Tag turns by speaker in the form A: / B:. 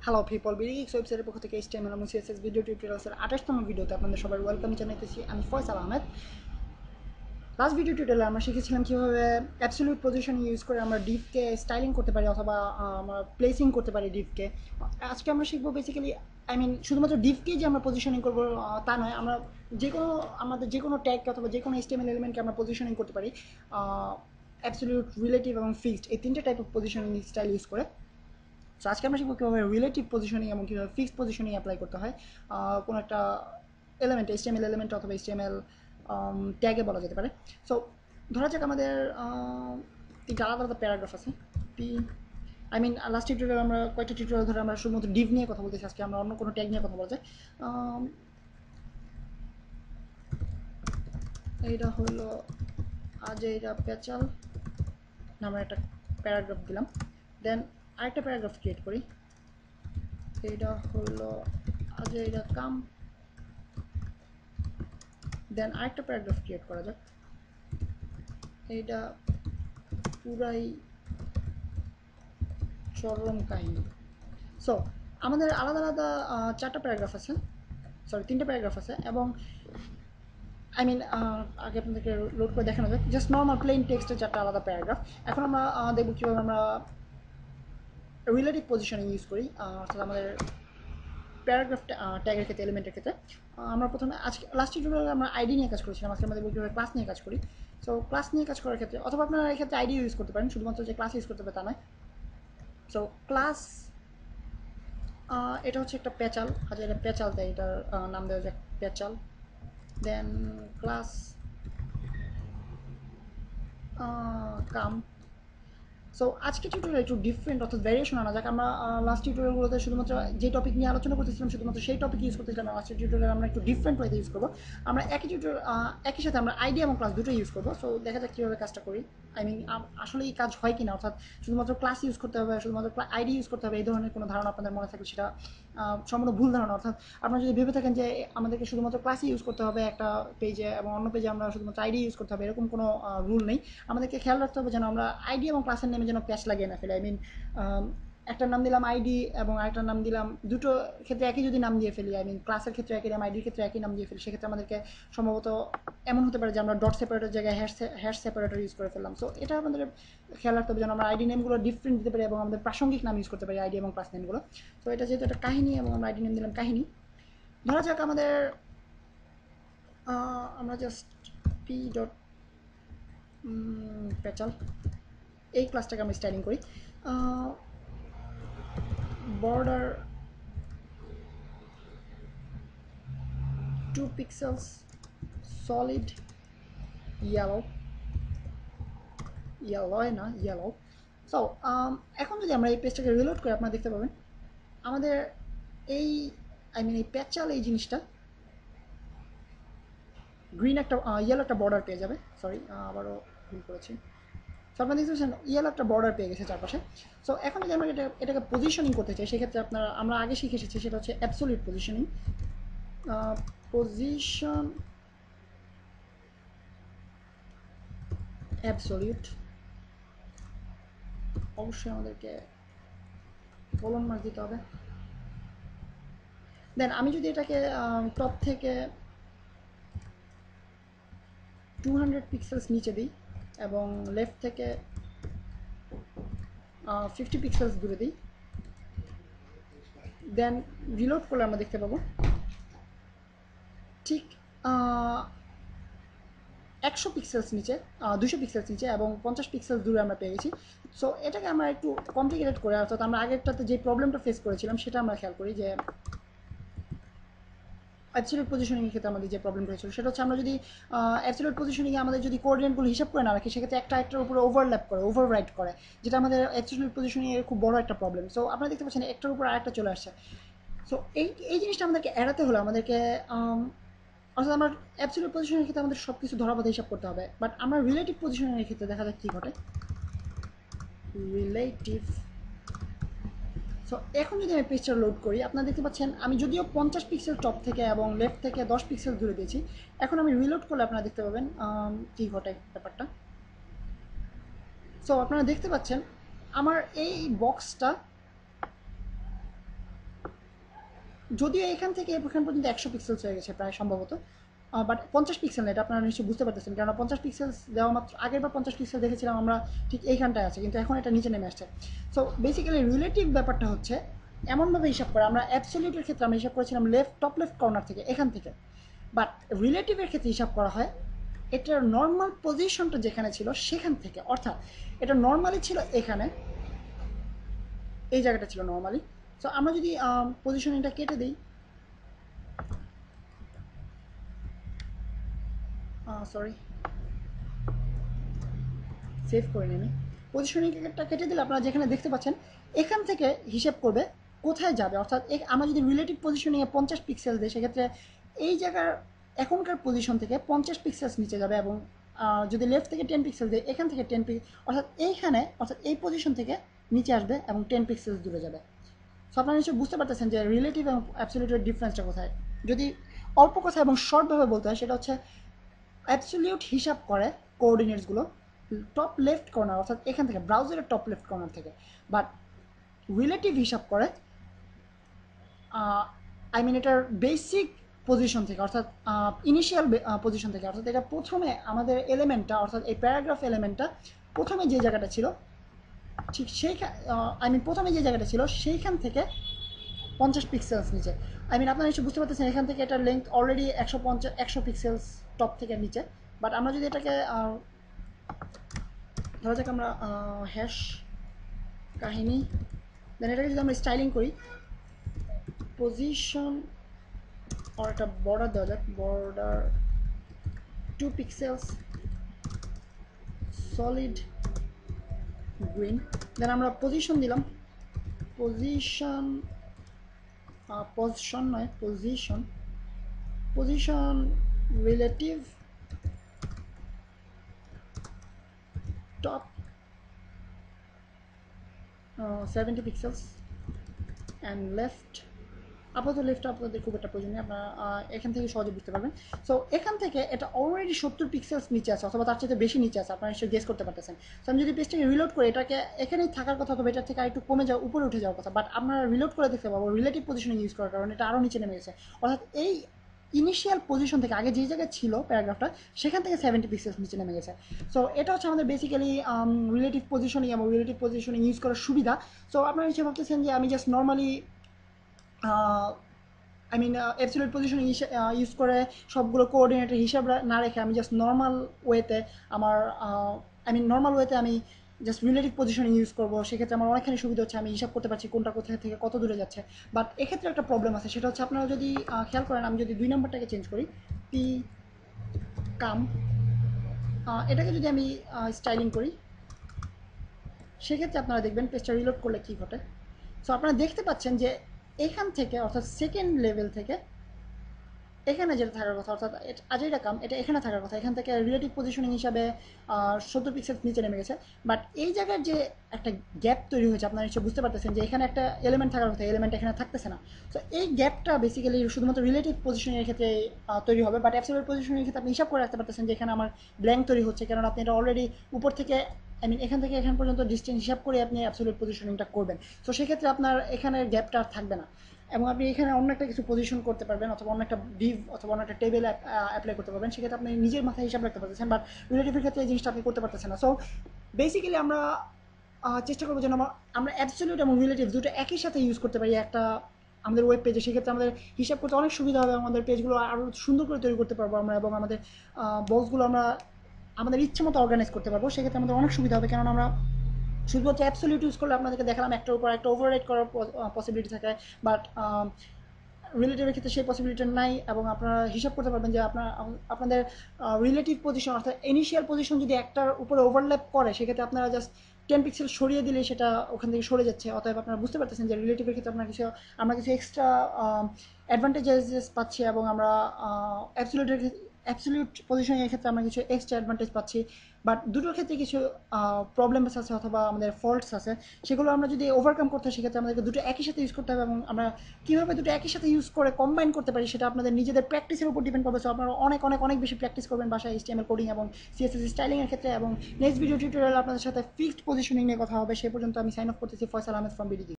A: Hello people বিডিক্স ওয়েবসাইটের পক্ষ থেকে HTML এবং CSS ভিডিও টিউটোরিয়ালসের 28তম ভিডিওতে আপনাদের সবাই ওয়েলকাম জানাইতেছি। আমি ফয়সাল আহমেদ। লাস্ট ভিডিও টিউটোরিয়ালে আমরা শিখেছিলাম কীভাবে অ্যাবসলিউট পজিশন ইউজ করে আমরা ডিভকে স্টাইলিং করতে পারি অথবা আমরা প্লেসিং করতে পারি ডিভকে। আজকে আমরা শিখবো বেসিক্যালি শুধুমাত্র ডিভকেই যে আমরা পজিশনিং করবো তা নয়, আমরা আমাদের যে কোনো ট্যাগকে অথবা যে কোনো HTML এলিমেন্টকে আমরা পজিশনিং করতে পারি অ্যাবসলিউট, রিলেটিভ এবং ফিক্সড, এই তিনটে type of positioning style use করে। সো আজকে আমরা শিখবো কীভাবে রিলেটিভ পজিশনিং এবং কীভাবে ফিক্সড পজিশনিং অ্যাপ্লাই করতে হয় কোনো একটা এলিমেন্ট, HTML এলিমেন্ট অথবা HTML ট্যাগে বলা যেতে পারে। সো ধরা যাক আমাদের তিনটা আলাদা আলাদা প্যারাগ্রাফ আছে। লাস্ট টিউটোরিয়াল আমরা কয়েকটা টিউটোরিয়াল ধরে আমরা শুধুমাত্র ডিভ নিয়ে কথা বলতেছি, আজকে আমরা অন্য কোনো ট্যাগ নিয়ে কথা বলা যায়। এইটা হলো আজেইরা পেচাল নামের একটা প্যারাগ্রাফ দিলাম। দেন আরেকটা প্যারাগ্রাফ ক্রিয়েট করি। এইটা হলো আজেইরা কাম। দেন আরেকটা প্যারাগ্রাফ ক্রিয়েট করা যাক। এইটা পুরাই চরম কাহিনী। সো আমাদের আলাদা আলাদা চারটা প্যারাগ্রাফ আছে, তিনটা প্যারাগ্রাফ আছে এবং আগে আপনাদেরকে লোড করে দেখানো যাক। জাস্ট নর্মাল প্লেন টেক্সটের চারটা আলাদা প্যারাগ্রাফ। এখন আমরা দেখব কীভাবে আমরা রিলেটিভ পজিশনিং ইউজ করি, অর্থাৎ আমাদের প্যারাগ্রাফ ট্যাগের ক্ষেত্রে, এলিমেন্টের ক্ষেত্রে। আমরা প্রথমে আজকে লাস্ট টিউটোরিয়ালে আমরা আইডি নিয়ে কাজ করেছিলাম, আজকে আমাদের কীভাবে ক্লাস নিয়ে কাজ করি। সো ক্লাস নিয়ে কাজ করার ক্ষেত্রে অথবা আপনারা এই ক্ষেত্রে আইডি ইউজ করতে পারেন, শুধুমাত্র যে ক্লাস ইউজ করতে হবে তা নয়। সো ক্লাস এটা হচ্ছে একটা পেচাল, আচ্ছা এটা পেচাল দেয়, এটার নাম দেওয়া যায় পেচাল। দেন ক্লাস কাম। সো আজকে টিউটোরিয়াল একটু ডিফারেন্ট, অর্থাৎ ভ্যারিয়েশন আনা যাক। আমরা লাস্ট টিউটোরিয়ালগুলোতে শুধুমাত্র যে টপিক নিয়ে আলোচনা করতেছিলাম শুধুমাত্র সেই টপিক ইউজ করতেছিলাম। লাস্ট টিউটোরিয়াল আমরা একটু ডিফারেন্ট ওয়েতে ইউজ করবো। আমরা একই সাথে আমরা আইডি এবং ক্লাস দুটোই ইউজ করবো। সো দেখা যাক কীভাবে কাজটা করি। আসলে এই কাজ হয় কিনা, অর্থাৎ শুধুমাত্র ক্লাস ইউজ করতে হবে, শুধুমাত্র আইডি ইউজ করতে হবে, এই ধরনের কোনো ধারণা আপনাদের মনে থাকলে সেটা সম্পূর্ণ ভুল ধারণা। অর্থাৎ আপনারা যদি ভেবে থাকেন যে আমাদেরকে শুধুমাত্র ক্লাসই ইউজ করতে হবে একটা পেজে এবং অন্য পেজে আমরা শুধুমাত্র আইডি ইউজ করতে হবে, এরকম কোনো রুল নেই। আমাদেরকে খেয়াল রাখতে হবে যেন আমরা আইডি এবং ক্লাসের নেমে যেন প্যাচ লাগিয়ে না ফেলি। একটার নাম দিলাম আইডি এবং আরেকটার নাম দিলাম, দুটো ক্ষেত্রে একই যদি নাম দিয়ে ফেলি, ক্লাসের ক্ষেত্রে একই নাম, আইডির ক্ষেত্রে একই নাম দিয়ে ফেলি, সেক্ষেত্রে আমাদেরকে সম্ভবত এমন হতে পারে যে আমরা ডট সেপারেটর জায়গায় হ্যাশ সেপারেটর ইউজ করে ফেললাম। সো এটা আমাদের খেয়াল রাখতে হবে যেন আমরা আইডি নেমগুলো ডিফারেন্ট দিতে পারি এবং আমাদের প্রাসঙ্গিক নাম ইউজ করতে পারি আইডি এবং ক্লাস নেমগুলো। তো এটা যেহেতু একটা কাহিনী এবং আমরা আইডি নেম দিলাম কাহিনী। ধরা যাক আমাদের আমরা জাস্ট পি ডট পেচাল এই ক্লাসটাকে আমরা স্টাইলিং করি। Border 2 pixels solid yellow, yellow. So এখন যদি আমরা এই পেজটাকে রিলোড করি আপনারা দেখতে পাবেন আমাদের এই এই প্যাচাল এই জিনিসটা গ্রিন একটা ইয়েলো একটা বর্ডার পেয়ে যাবে। আবারও ভুল করেছি। সো আপনারা দেখতে পাচ্ছেন ইয়েলো একটা বর্ডার পেয়ে গেছে চারপাশে। সো এখন যদি আমরা এটাকে পজিশনিং করতে চাই, সেক্ষেত্রে আমরা আগে শিখে এসেছি, সেটা হচ্ছে অ্যাবসলিউট পজিশনিং। পজিশন অ্যাবসলিউট, অবশ্যই আমাদেরকে কোলন মার্ক দিতে হবে। দেন আমি যদি এটাকে টপ থেকে 200 পিক্সেলস নিচে দিই এবং লেফট থেকে 50 পিক্সেলস দূরে দিই, দেন রিলোড করলে আমরা দেখতে পাবো ঠিক 100 পিক্সেলস নিচে, 200 পিক্সেলস নিচে এবং 50 পিক্সেলস দূরে আমরা পেয়ে গেছি। সো এটাকে আমরা একটু কমপ্লিকেটেড করে, অর্থাৎ আমরা আগেরটাতে যে প্রবলেমটা ফেস করেছিলাম সেটা আমরা খেয়াল করি যে অ্যাবসলিউট পজিশনিংয়ের ক্ষেত্রে আমাদের যে প্রবলেম হয়েছিল সেটা হচ্ছে আমরা যদি অ্যাবসলিউট পজিশনিংয়ে আমাদের যদি কোঅর্ডিনেটগুলো হিসাব করে না রাখি, সেক্ষেত্রে একটার উপরে ওভারল্যাপ করে, ওভাররাইট করে, যেটা আমাদের অ্যাবসলিউট পজিশনিংয়ের খুব বড় একটা প্রবলেম। সো আপনারা দেখতে পাচ্ছেন একটার উপর আরেকটা চলে আসছে। সো এই জিনিসটা আমাদেরকে এড়াতে হলে আমাদেরকে অর্থাৎ আমরা অ্যাবসলিউট পজিশনের ক্ষেত্রে আমাদের সব কিছু ধরা বাঁধা হিসাব করতে হবে, বাট আমরা রিলেটিভ পজিশনের ক্ষেত্রে দেখা যাক কী ঘটে। রিলেটিভ। সো এখন যদি আমি পেজটা লোড করি আপনারা দেখতে পাচ্ছেন আমি যদিও 50 পিক্সেল টপ থেকে এবং লেফট থেকে 10 পিক্সেল দূরে দিয়েছি, এখন আমি রিলোড করলে আপনারা দেখতে পাবেন কী ঘটে ব্যাপারটা। সো আপনারা দেখতে পাচ্ছেন আমার এই বক্সটা যদিও এখান থেকে এখান পর্যন্ত 100 পিক্সেলস হয়ে গেছে প্রায় সম্ভবত, বাট 50 পিক্সেল না, এটা আপনারা নিশ্চয়ই বুঝতে পারতেছেন, কারণ 50 পিক্সেলস দেওয়া মাত্র আগের বার 50 পিক্সেল দেখেছিলাম আমরা ঠিক এইখানটায় আছে, কিন্তু এখন এটা নিচে নেমে আসছে। সো বেসিক্যালি রিলেটিভ ব্যাপারটা হচ্ছে এমনভাবে হিসাব করে, আমরা অ্যাবসলিউটের ক্ষেত্রে আমরা হিসাব করেছিলাম টপ লেফট কর্নার থেকে, এখান থেকে, বাট রিলেটিভের ক্ষেত্রে হিসাব করা হয় এটার নর্মাল পজিশনটা যেখানে ছিল সেখান থেকে, অর্থাৎ এটা নর্মালি ছিল এখানে, এই জায়গাটা ছিল নর্মালি। সো আমরা যদি পজিশনিংটা কেটে দিই, সরি সেভ করে নিই আমি, পজিশনিংটা কেটে দিলে আপনারা যেখানে দেখতে পাচ্ছেন এখান থেকে হিসেব করবে কোথায় যাবে, অর্থাৎ আমরা যদি রিলেটিভ পজিশনিংয়ে 50 পিক্সেল দিই সেক্ষেত্রে এই জায়গার এখনকার পজিশন থেকে 50 পিক্সেলস নিচে যাবে, এবং যদি লেফট থেকে 10 পিক্সেল দিই এখান থেকে 10 পিক্সেল, অর্থাৎ এইখানে, অর্থাৎ এই পজিশন থেকে নিচে আসবে এবং 10 পিক্সেলস দূরে যাবে। সো আপনারা নিশ্চয়ই বুঝতে পারতেছেন যে রিলেটিভ এবং অ্যাবসলিউটের ডিফারেন্সটা কোথায়। যদি অল্প কথা এবং শর্টভাবে বলতে হয় সেটা হচ্ছে অ্যাবসলিউট হিসাব করে কোঅর্ডিনেটসগুলো টপ লেফট কর্নার, অর্থাৎ এখান থেকে ব্রাউজারের টপ লেফট কর্নার থেকে, বাট রিলেটিভ হিসাব করে আই মিন এটার বেসিক পজিশন থেকে, অর্থাৎ ইনিশিয়াল পজিশন থেকে, অর্থাৎ এটা প্রথমে আমাদের এলিমেন্টটা, অর্থাৎ এই প্যারাগ্রাফ এলিমেন্টটা প্রথমে যে জায়গাটা ছিল ঠিক সেইখান, আই মিন প্রথমে যে জায়গাটা ছিল সেইখান থেকে 50 পিক্সেলস নিচে। আই মিন আপনারা নিশ্চয়ই বুঝতে পারতেছেন এখান থেকে এটার লেন্থ অলরেডি 150 পিক্সেলস টপ থেকে নিচে, বাট আমরা যদি এটাকে ধরা যাক আমরা হ্যাশ কাহিনী, দেন এটাকে যদি আমরা স্টাইলিং করি পজিশন, আর একটা বর্ডার দেওয়া যাক, বর্ডার 2 পিক্সেলস সলিড গ্রিন, দেন আমরা পজিশন দিলাম, পজিশন পজিশন নয় position, position relative top 70 pixels and left, আপাতত লেফট আপনাদের খুব একটা প্রয়োজন নেই, আপনারা এখান থেকে সহজে বুঝতে পারবেন। সো এখান থেকে এটা অলরেডি 70 পিক্সেলস নিচে আছে, অথবা তার চেয়ে বেশি নিচে আছে, আপনারা নিশ্চয়ই গেস করতে পারতেছেন। সো আমি যদি পেজটাকে রিলোড করি এটাকে এখানেই থাকার কথা, তবে এটার থেকে আর একটু কমে যাওয়া, উপরে উঠে যাওয়ার কথা, বাট আপনারা রিলোড করে দেখতে পাবো রিলেটিভ পজিশনে ইউজ করার কারণে এটা আরও নিচে নেমে গেছে, অর্থাৎ এই ইনিশিয়াল পজিশন থেকে আগে যেই জায়গায় ছিল প্যারাগ্রাফটা সেখান থেকে 70 পিক্সেলস নিচে নেমে গেছে। সো এটা হচ্ছে আমাদের বেসিক্যালি রিলেটিভ পজিশনিং এবং রিলেটিভ পজিশনিং ইউজ করার সুবিধা। সো আপনারা নিশ্চয়ই ভাবতেছেন যে আমি just normally I mean absolute positioning use করে সবগুলো কোঅর্ডিনেটের হিসাব না রেখে আমি জাস্ট নর্মাল ওয়েতে আমার আই মিন নর্মাল ওয়েতে আমি জাস্ট রিলেটিভ পজিশনিং ইউজ করবো, সেক্ষেত্রে আমার অনেকখানি সুবিধা হচ্ছে, আমি হিসাব করতে পারছি কোনটা কোথা থেকে কত দূরে যাচ্ছে। বাট এক্ষেত্রে একটা প্রবলেম আছে, সেটা হচ্ছে আপনারা যদি খেয়াল করেন, আমি যদি 2 নম্বরটাকে চেঞ্জ করি, পি কাম, এটাকে যদি আমি স্টাইলিং করি সেক্ষেত্রে আপনারা দেখবেন পেজটা রিলোড করলে কী ঘটে। সো আপনারা দেখতে পাচ্ছেন যে এখান থেকে, অর্থাৎ সেকেন্ড লেভেল থেকে এখানে যেটা থাকার কথা, অর্থাৎ আজেইটা কাম এটা এখানে থাকার কথা, এখান থেকে রিলেটিভ পজিশনিং হিসাবে 70 পিক্সেল নিচে নেমে গেছে। বাট এই জায়গার যে একটা গ্যাপ তৈরি হয়েছে আপনারা নিশ্চয়ই বুঝতে পারতেছেন যে এখানে একটা এলিমেন্ট থাকার কথা, এলিমেন্ট এখানে থাকতেছে না। তো এই গ্যাপটা বেসিক্যালি শুধুমাত্র রিলেটিভ পজিশনের ক্ষেত্রে তৈরি হবে, বাট অ্যাবসলিউট পজিশনের ক্ষেত্রে আপনি হিসাব করে রাখতে পারতেছেন যে এখানে আমার ব্ল্যাঙ্ক তৈরি হচ্ছে, কারণ আপনি এটা অলরেডি উপর থেকে আই মিন এখান থেকে এখান পর্যন্ত ডিস্টেন্স হিসাব করে আপনি অ্যাবসলিউট পজিশনিংটা করবেন। তো সেক্ষেত্রে আপনার এখানের গ্যাপটা আর থাকবে না, এবং আপনি এখানে অন্য একটা কিছু পজিশন করতে পারবেন, অথবা অন্য একটা ডিভ অথবা অন্য একটা টেবিল অ্যাপ্লাই করতে পারবেন, সেক্ষেত্রে আপনি নিজের মাথায় হিসাব রাখতে পারতেছেন, বাট রিলেটিভের ক্ষেত্রে এই জিনিসটা আপনি করতে পারতেছেন না। সো বেসিক্যালি আমরা চেষ্টা করবো যেন আমরা অ্যাবসলিউট এবং রিলেটিভ দুটো একই সাথে ইউজ করতে পারি একটা আমাদের ওয়েব পেজে, সেক্ষেত্রে আমাদের হিসাব করতে অনেক সুবিধা হবে, আমাদের পেজগুলো আরও সুন্দর করে তৈরি করতে পারবো আমরা, এবং আমাদের বক্সগুলো আমরা আমাদের ইচ্ছে মতো অর্গানাইজ করতে পারবো, সেক্ষেত্রে আমাদের অনেক সুবিধা হবে, কারণ আমরা শুধুমাত্র অ্যাবসলিউট ইউজ করলে আপনাদেরকে দেখালাম একটার উপর একটা ওভাররাইড করার পসিবিলিটি থাকে, বাট রিলেটিভের ক্ষেত্রে সেই পসিবিলিটি নাই, এবং আপনারা হিসাব করতে পারবেন যে আপনাদের রিলেটিভ পজিশন, অর্থাৎ ইনিশিয়াল পজিশন যদি একটার উপরে ওভারল্যাপ করে সেক্ষেত্রে আপনারা জাস্ট 10 পিক্সেল সরিয়ে দিলে সেটা ওখান থেকে সরে যাচ্ছে। অতএব আপনারা বুঝতে পারতেছেন যে রিলেটিভের ক্ষেত্রে আমরা কিছু এক্সট্রা অ্যাডভান্টেজেস পাচ্ছি, এবং আমরা অ্যাবসলিউট পজিশনের ক্ষেত্রে আমরা কিছু এক্সট্রা অ্যাডভান্টেজ পাচ্ছি, বাট দুটোর ক্ষেত্রে কিছু প্রবলেমস আছে অথবা আমাদের ফল্টস আছে, সেগুলো আমরা যদি ওভারকাম করতে হয় সেক্ষেত্রে আমাদেরকে দুটো একই সাথে ইউজ করতে হবে, এবং আমরা কীভাবে দুটো একই সাথে ইউজ করে কম্বাইন করতে পারি সেটা আপনাদের নিজেদের প্র্যাকটিসের উপর ডিপেন্ড করবে। সো আপনারা অনেক অনেক অনেক বেশি প্র্যাকটিস করবেন বাসায় HTML কোডিং এবং CSS স্টাইলিংয়ের ক্ষেত্রে, এবং নেক্সট ভিডিও টিউটোরিয়াল আপনাদের সাথে ফিক্সড পজিশনিং নিয়ে কথা হবে। সেই পর্যন্ত আমি সাইন অফ করতেছি, ফয়সাল আহমেদ ফ্রম BDG।